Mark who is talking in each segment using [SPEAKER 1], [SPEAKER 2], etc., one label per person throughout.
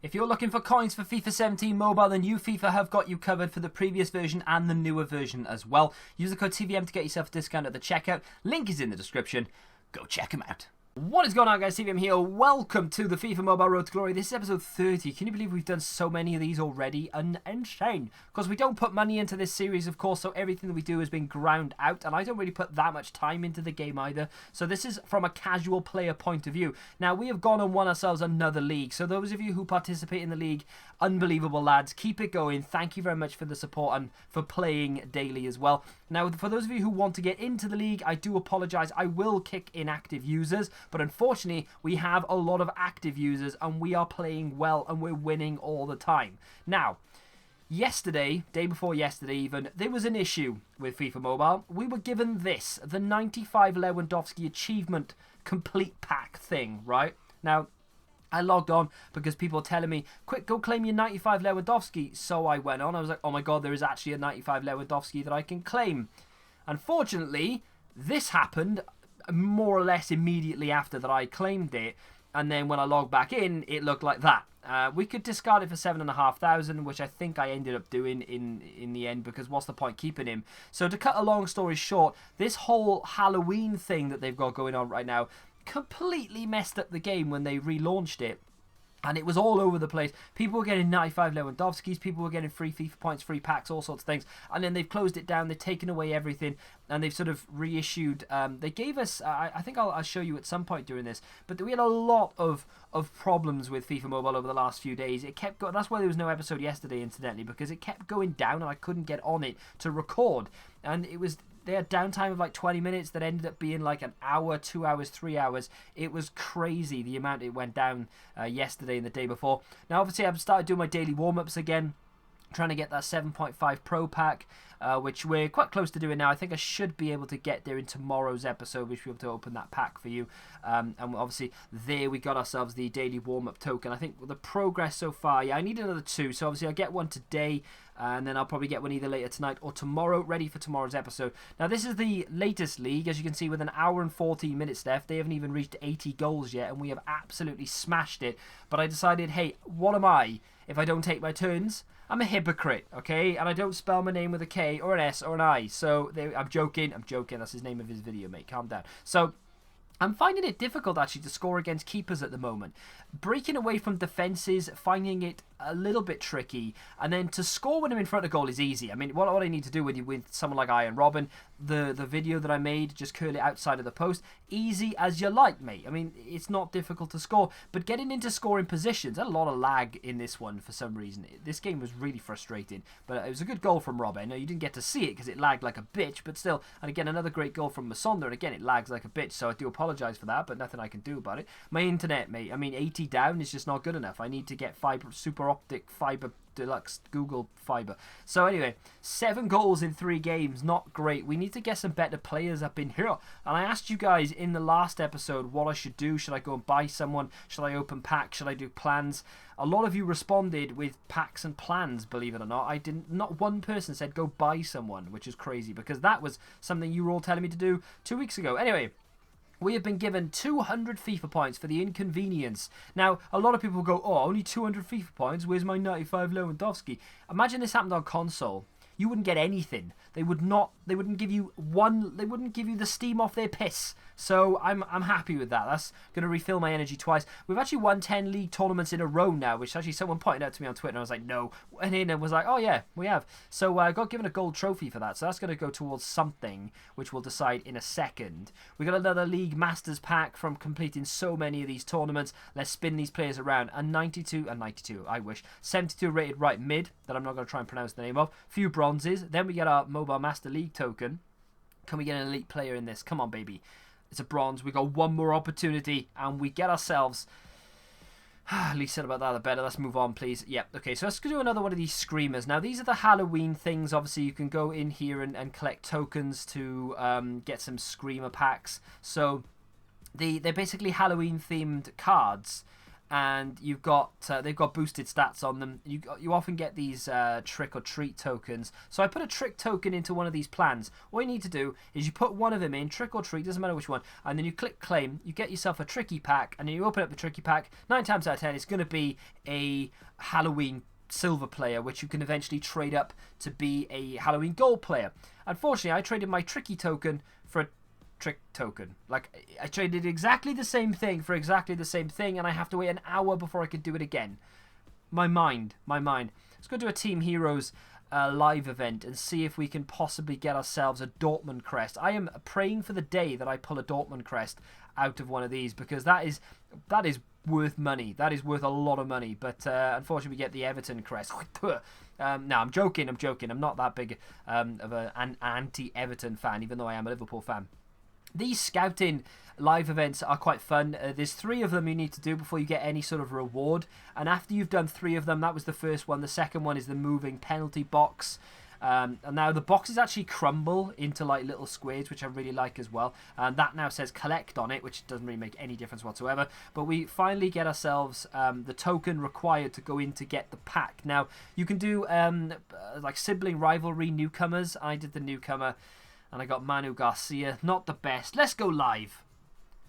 [SPEAKER 1] If you're looking for coins for FIFA 17 Mobile, then FIFA have got you covered for the previous version and the newer version as well. Use the code TVM to get yourself a discount at the checkout. Link is in the description. Go check them out. What is going on, guys? TVM here. Welcome to the FIFA Mobile Road to Glory. This is episode 30. Can you believe we've done so many of these already? Insane. Because we don't put money into this series, of course, so everything that we do has been ground out, and I don't really put that much time into the game either. So this is from a casual player point of view. Now, we have gone and won ourselves another league. So those of you who participate in the league, unbelievable, lads. Keep it going. Thank you very much for the support and for playing daily as well. Now, for those of you who want to get into the league, I do apologise. I will kick inactive users. But unfortunately, we have a lot of active users and we are playing well and we're winning all the time. Now, yesterday, day before yesterday even, there was an issue with FIFA Mobile. We were given this, the 95 Lewandowski achievement complete pack thing, right? Now, I logged on because people were telling me, quick, go claim your 95 Lewandowski. So I went on. I was like, oh my God, there is actually a 95 Lewandowski that I can claim. Unfortunately, this happened more or less immediately after that I claimed it, and then when I logged back in, it looked like that. We could discard it for 7,500, which I think I ended up doing in the end, because what's the point keeping him? So to cut a long story short, this whole Halloween thing that they've got going on right now completely messed up the game when they relaunched it. And it was all over the place. People were getting 95 Lewandowskis. People were getting free FIFA points, free packs, all sorts of things. And then they've closed it down. They've taken away everything. And they've sort of reissued. They gave us, I think I'll show you at some point during this. But we had a lot of problems with FIFA Mobile over the last few days. It kept going. That's why there was no episode yesterday, incidentally. Because it kept going down and I couldn't get on it to record. And it was... They had downtime of like 20 minutes that ended up being like an hour, 2 hours, 3 hours. It was crazy the amount it went down yesterday and the day before. Now, obviously, I've started doing my daily warm-ups again, trying to get that 7.5 Pro pack, which we're quite close to doing now. I think I should be able to get there in tomorrow's episode. We should be able to open that pack for you. And obviously, there we got ourselves the daily warm-up token. I think the progress so far, yeah, I need another 2. So obviously, I'll get one today. And then I'll probably get one either later tonight or tomorrow, ready for tomorrow's episode. Now, this is the latest league, as you can see, with an hour and 14 minutes left. They haven't even reached 80 goals yet, and we have absolutely smashed it. But I decided, hey, what am I if I don't take my turns? I'm a hypocrite, okay? And I don't spell my name with a K or an S or an I. So, I'm joking. That's his name of his video, mate. Calm down. So... I'm finding it difficult, actually, to score against keepers at the moment. Breaking away from defences, finding it a little bit tricky. And then to score when I'm in front of goal is easy. I mean, what I need to do with someone like Iron Robin, the video that I made, just curl it outside of the post, easy as you like, mate. I mean, it's not difficult to score. But getting into scoring positions, a lot of lag in this one for some reason. This game was really frustrating. But it was a good goal from Robin. Now, you didn't get to see it because it lagged like a bitch. But still, and again, another great goal from Masonda. And again, it lags like a bitch. So I do apologise for that, but nothing I can do about it. My internet, mate, I mean, 80 down is just not good enough. I need to get super optic fiber deluxe Google fiber. So anyway, 7 goals in 3 games, not great. We need to get some better players up in here. And I asked you guys in the last episode what I should do. Should I go and buy someone? Should I open packs? Should I do plans? A lot of you responded with packs and plans, believe it or not. Not one person said go buy someone, which is crazy because that was something you were all telling me to do 2 weeks ago. Anyway, we have been given 200 FIFA points for the inconvenience. Now, a lot of people go, oh, only 200 FIFA points? Where's my 95 Lewandowski? Imagine this happened on console. You wouldn't get anything. They wouldn't give you the steam off their piss. So I'm happy with that. That's going to refill my energy twice. We've actually won 10 league tournaments in a row now, which actually someone pointed out to me on Twitter, and I was like, no. And then I was like, oh yeah, we have. So I got given a gold trophy for that. So that's going to go towards something, which we'll decide in a second. We got another League Masters pack from completing so many of these tournaments. Let's spin these players around. And 92, I wish. 72 rated right mid, that I'm not going to try and pronounce the name of. Few bronzes. Then we get our Mobile Master League token. Can we get an elite player in this? Come on, baby. It's a bronze. We got one more opportunity, and we get ourselves... At least said about that, the better. Let's move on, please. Yep, okay, so let's do another one of these screamers. Now, these are the Halloween things. Obviously, you can go in here and collect tokens to get some screamer packs. So, they're basically Halloween-themed cards. and you've got they've got boosted stats on them. You often get these trick or treat tokens. So I put a trick token into one of these plans. All you need to do is you put one of them in, trick or treat, doesn't matter which one, and then you click claim. You get yourself a tricky pack, and then you open up the tricky pack. 9 times out of 10, it's going to be a Halloween silver player, which you can eventually trade up to be a Halloween gold player. Unfortunately, I traded my tricky token for a trick token. Like, I traded exactly the same thing for exactly the same thing, and I have to wait an hour before I could do it again. My mind. Let's go to a Team Heroes live event and see if we can possibly get ourselves a Dortmund crest. I am praying for the day that I pull a Dortmund crest out of one of these, because that is worth money. That is worth a lot of money. But unfortunately, we get the Everton crest. No, I'm joking. I'm not that big of an anti-Everton fan, even though I am a Liverpool fan. These scouting live events are quite fun. There's 3 of them you need to do before you get any sort of reward. And after you've done 3 of them, that was the first one. The second one is the moving penalty box. And now the boxes actually crumble into like little squares, which I really like as well. And that now says collect on it, which doesn't really make any difference whatsoever. But we finally get ourselves the token required to go in to get the pack. Now, you can do like sibling rivalry newcomers. I did the newcomer, and I got Manu Garcia. Not the best. Let's go live.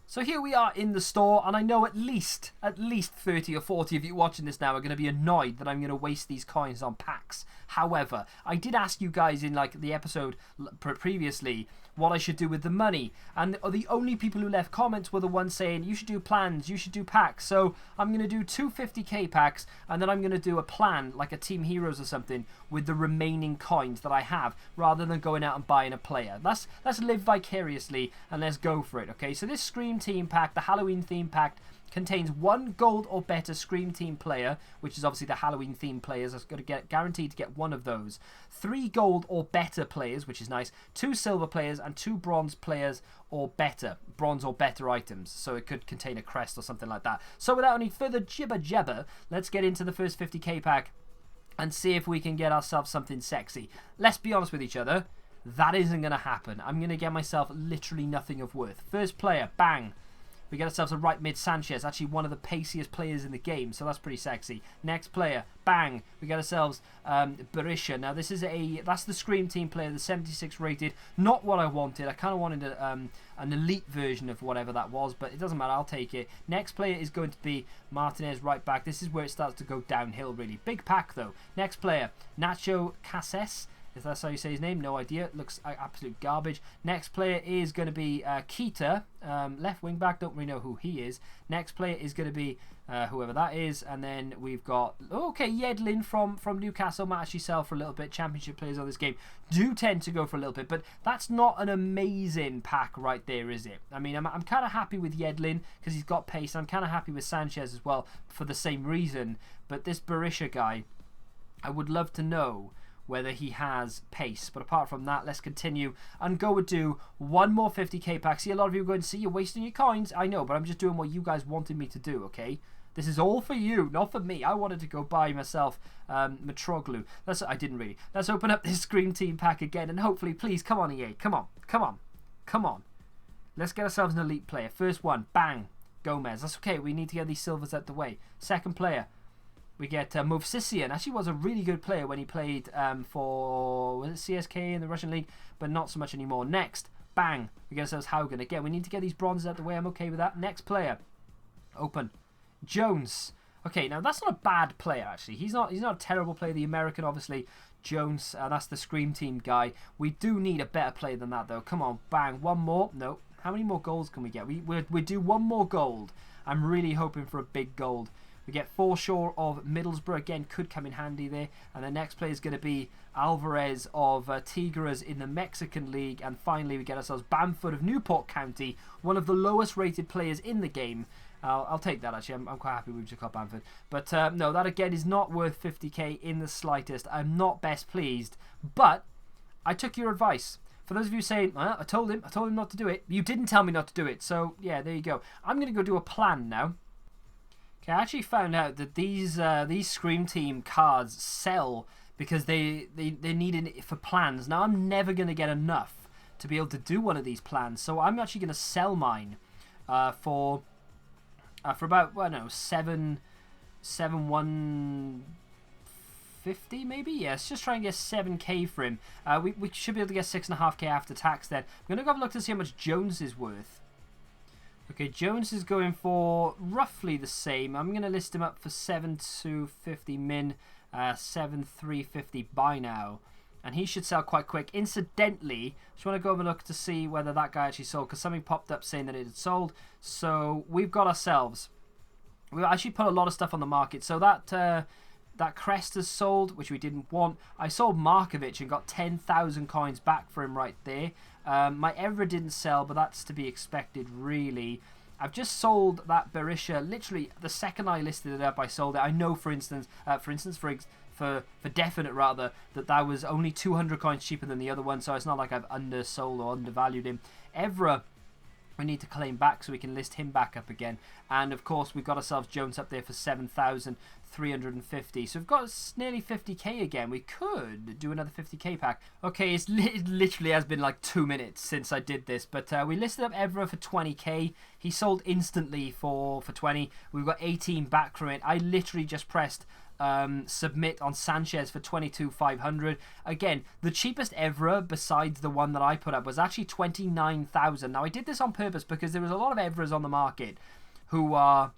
[SPEAKER 1] So here we are in the store, and I know at least 30 or 40 of you watching this now are going to be annoyed that I'm going to waste these coins on packs. However, I did ask you guys in like the episode previously what I should do with the money, and the only people who left comments were the ones saying you should do plans, you should do packs. So I'm going to do 2 50k packs, and then I'm going to do a plan like a Team Heroes or something with the remaining coins that I have, rather than going out and buying a player. Let's live vicariously and let's go for it. Okay, so this Scream Team pack, the Halloween theme pack, contains 1 gold or better Scream Team player, which is obviously the Halloween theme players. I've got to get guaranteed to get one of those. 3 gold or better players, which is nice. 2 silver players and 2 bronze players or better. Bronze or better items. So it could contain a crest or something like that. So without any further jibber, let's get into the first 50k pack and see if we can get ourselves something sexy. Let's be honest with each other. That isn't going to happen. I'm going to get myself literally nothing of worth. First player, bang. We get ourselves a right mid Sanchez, actually one of the paciest players in the game, so that's pretty sexy. Next player, bang. We get ourselves Berisha. Now that's the Scream Team player, the 76 rated. Not what I wanted. I kind of wanted an elite version of whatever that was, but it doesn't matter. I'll take it. Next player is going to be Martinez, right back. This is where it starts to go downhill, really. Big pack though. Next player, Nacho Cases. If that's how you say his name, no idea. Looks absolute garbage. Next player is going to be Keita, left wing back. Don't really know who he is. Next player is going to be whoever that is. And then we've got, Yedlin from Newcastle. Might actually sell for a little bit. Championship players on this game do tend to go for a little bit. But that's not an amazing pack right there, is it? I mean, I'm kind of happy with Yedlin because he's got pace. I'm kind of happy with Sanchez as well for the same reason. But this Berisha guy, I would love to know whether he has pace. But apart from that, let's continue and go and do 1 more 50k pack. See, a lot of you are going to see you're wasting your coins. I know, but I'm just doing what you guys wanted me to do, okay? This is all for you, not for me. I wanted to go buy myself Mitroglou. I didn't really. Let's open up this Scream Team pack again, and hopefully, please, come on, EA. Come on. Let's get ourselves an elite player. First one, bang, Gomez. That's okay. We need to get these silvers out the way. Second player, we get Movsisian. Actually was a really good player when he played for CSK in the Russian league, but not so much anymore. Next, bang, we get ourselves Haugen. Again, we need to get these bronzes out the way. I'm okay with that. Next player, open, Jones. Okay, now that's not a bad player actually. He's not a terrible player. The American, obviously, Jones. That's the Scream Team guy. We do need a better player than that though. Come on, bang, 1 more. No, how many more golds can we get? We do 1 more gold. I'm really hoping for a big gold. We get Forshaw of Middlesbrough, again, could come in handy there. And the next player is going to be Alvarez of Tigres in the Mexican League. And finally, we get ourselves Bamford of Newport County, one of the lowest rated players in the game. I'll take that, actually. I'm quite happy we've just got Bamford. But no, that again is not worth 50k in the slightest. I'm not best pleased. But I took your advice. For those of you saying, I told him not to do it. You didn't tell me not to do it. So, yeah, there you go. I'm going to go do a plan now. Okay, I actually found out that these Scream Team cards sell because they need it for plans. Now, I'm never going to get enough to be able to do one of these plans, so I'm actually going to sell mine for for about, well, no, 150 maybe. Yes, just try and get 7k for him. We should be able to get 6.5k after tax then. I'm gonna go have a look to see how much Jones is worth. Okay, Jones is going for roughly the same. I'm gonna list him up for 7,250 min, 7,350 buy now. And he should sell quite quick. Incidentally, just want to go have a look to see whether that guy actually sold, because something popped up saying that it had sold. So we've got ourselves, we actually put a lot of stuff on the market. So that Crest has sold, which we didn't want. I sold Markovic and got 10,000 coins back for him right there. My Evra didn't sell, but that's to be expected, really. I've just sold that Berisha. Literally, the second I listed it up, I sold it. I know, for definite rather, that was only 200 coins cheaper than the other one, so it's not like I've undersold or undervalued him. Evra, we need to claim back so we can list him back up again. And of course, we've got ourselves Jones up there for 7,350. So we've got nearly 50k again. We could do another 50k pack. Okay, it literally has been like 2 minutes since I did this, but we listed up Evra for 20k. He sold instantly for 20. We've got 18 back from it. I literally just pressed submit on Sanchez for 22,500. Again, the cheapest Evra besides the one that I put up was actually 29,000. Now I did this on purpose because there was a lot of Evras on the market who are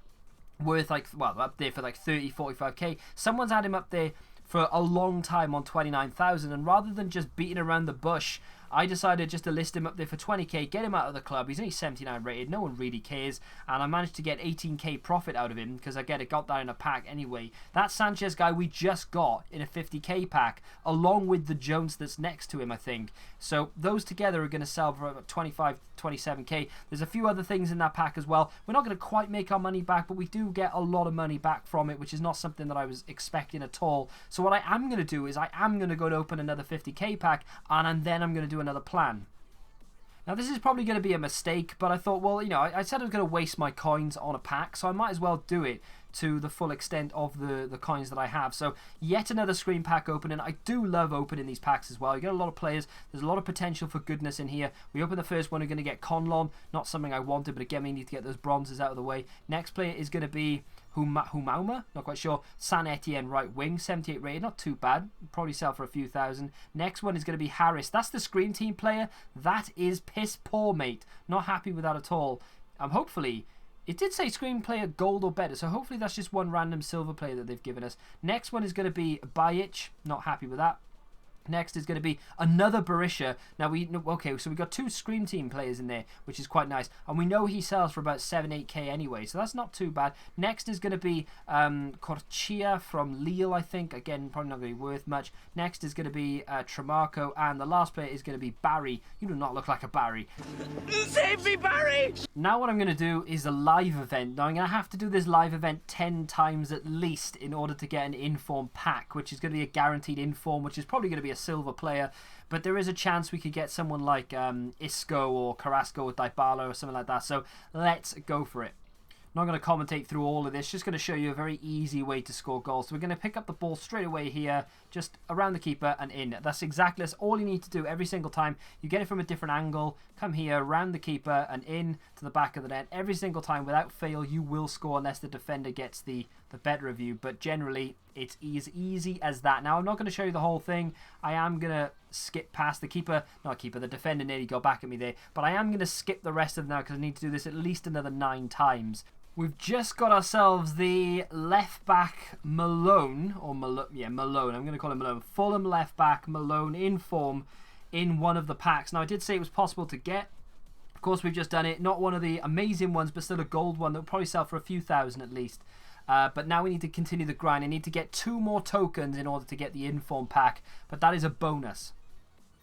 [SPEAKER 1] worth like, well, up there for like 30, 45k. Someone's had him up there for a long time on 29,000, and rather than just beating around the bush, I decided just to list him up there for 20k, get him out of the club. He's only 79 rated, no one really cares, and I managed to get 18k profit out of him because I got that in a pack anyway. That Sanchez guy we just got in a 50k pack, along with the Jones that's next to him, I think. So those together are going to sell for about 25, 27k. There's a few other things in that pack as well. We're not going to quite make our money back, but we do get a lot of money back from it, which is not something that I was expecting at all. So what I am going to do is I am going to go and open another 50k pack, and then I'm going to do another plan. Now this is probably going to be a mistake, but I thought, well, you know, I said I was going to waste my coins on a pack, so I might as well do it to the full extent of the coins that I have. So yet another screen pack opening. I do love opening these packs as well. You get a lot of players. There's a lot of potential for goodness in here. We open the first one. We're going to get Conlon. Not something I wanted, but again, we need to get those bronzes out of the way. Next player is going to be Humauma, not quite sure. San Etienne right wing, 78 rated, not too bad. Probably sell for a few thousand. Next one is going to be Harris. That's the screen team player. That is piss poor, mate. Not happy with that at all. Hopefully, it did say screen player gold or better, so hopefully that's just one random silver player that they've given us. Next one is going to be Bajic. Not happy with that. Next is going to be another Berisha. Now, okay, so we've got two Scream Team players in there, which is quite nice. And we know he sells for about 7-8k anyway, so that's not too bad. Next is going to be Corchia from Lille, I think. Again, probably not going to be worth much. Next is going to be Tremarco. And the last player is going to be Barry. You do not look like a Barry. Save me, Barry! Now what I'm going to do is a live event. Now, I'm going to have to do this live event 10 times at least in order to get an inform pack, which is going to be a guaranteed inform, which is probably going to be a silver player, but there is a chance we could get someone like Isco or Carrasco or Dybala or something like that, so let's go for it. Not going to commentate through all of this, just going to show you a very easy way to score goals. So we're going to pick up the ball straight away here, just around the keeper and in. That's all you need to do every single time. You get it from a different angle, come here, around the keeper and in to the back of the net. Every single time, without fail, you will score unless the defender gets the better of you. But generally, it's as easy as that. Now, I'm not going to show you the whole thing. I am going to skip past the the defender nearly got back at me there. But I am going to skip the rest of them now because I need to do this at least another 9 times. We've just got ourselves the left back Malone, Malone. I'm going to call him Malone. Fulham left back Malone in form in one of the packs. Now, I did say it was possible to get. Of course, we've just done it. Not one of the amazing ones, but still a gold one that will probably sell for a few thousand at least. But now we need to continue the grind. I need to get 2 more tokens in order to get the inform pack, but that is a bonus.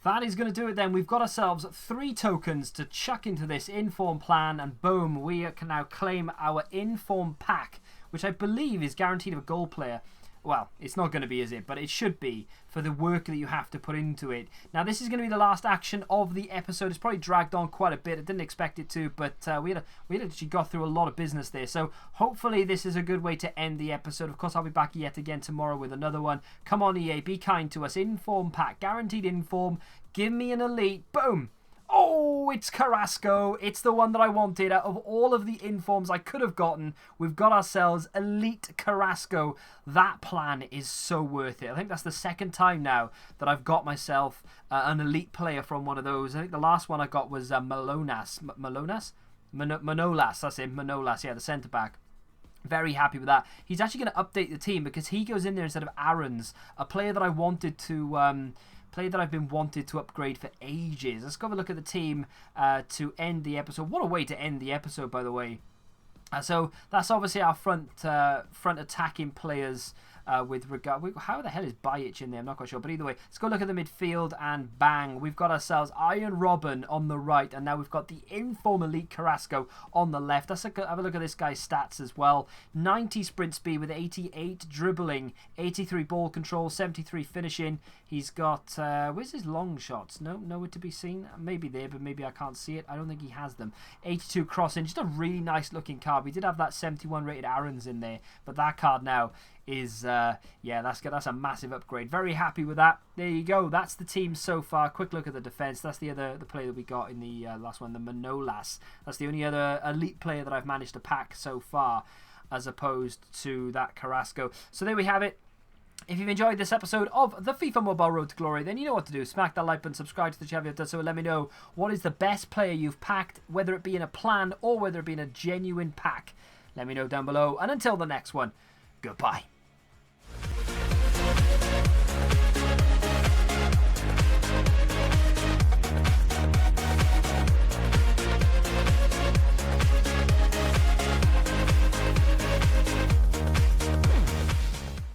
[SPEAKER 1] That is going to do it then. We've got ourselves 3 tokens to chuck into this inform plan, and boom, we can now claim our inform pack, which I believe is guaranteed of a gold player. Well, it's not going to be, is it? But it should be for the work that you have to put into it. Now, this is going to be the last action of the episode. It's probably dragged on quite a bit. I didn't expect it to, but we had actually got through a lot of business there. So hopefully this is a good way to end the episode. Of course, I'll be back yet again tomorrow with another one. Come on, EA, be kind to us. Inform pack, guaranteed inform. Give me an elite. Boom. Oh! Oh, it's Carrasco. It's the one that I wanted. Out of all of the informs I could have gotten, we've got ourselves Elite Carrasco. That plan is so worth it. I think that's the second time now that I've got myself an elite player from one of those. I think the last one I got was Manolas. That's it, Manolas. Yeah, the centre-back. Very happy with that. He's actually going to update the team because he goes in there instead of Aaron's, a player that I wanted to... player that I've been wanted to upgrade for ages. Let's go have a look at the team to end the episode. What a way to end the episode, by the way. So that's obviously our front attacking players with regard... How the hell is Bajic in there? I'm not quite sure. But either way, let's go look at the midfield and bang. We've got ourselves Iron Robin on the right. And now we've got the inform Elite Carrasco on the left. Let's have a look at this guy's stats as well. 90 sprint speed with 88 dribbling, 83 ball control, 73 finishing. He's got... where's his long shots? No, nowhere to be seen. Maybe there, but maybe I can't see it. I don't think he has them. 82 crossing. Just a really nice looking card. We did have that 71 rated Aaron's in there. But that card now is yeah, that's good. That's a massive upgrade. Very happy with that. There you go. That's the team so far. Quick look at the defense. That's the player that we got in the last one, the Manolas. That's the only other elite player that I've managed to pack so far, as opposed to that Carrasco. So there we have it. If you've enjoyed this episode of the FIFA Mobile Road to Glory, then you know what to do. Smack that like button, subscribe to the channel if you've done so, and let me know what is the best player you've packed, whether it be in a plan or whether it be in a genuine pack. Let me know down below. And until the next one, goodbye.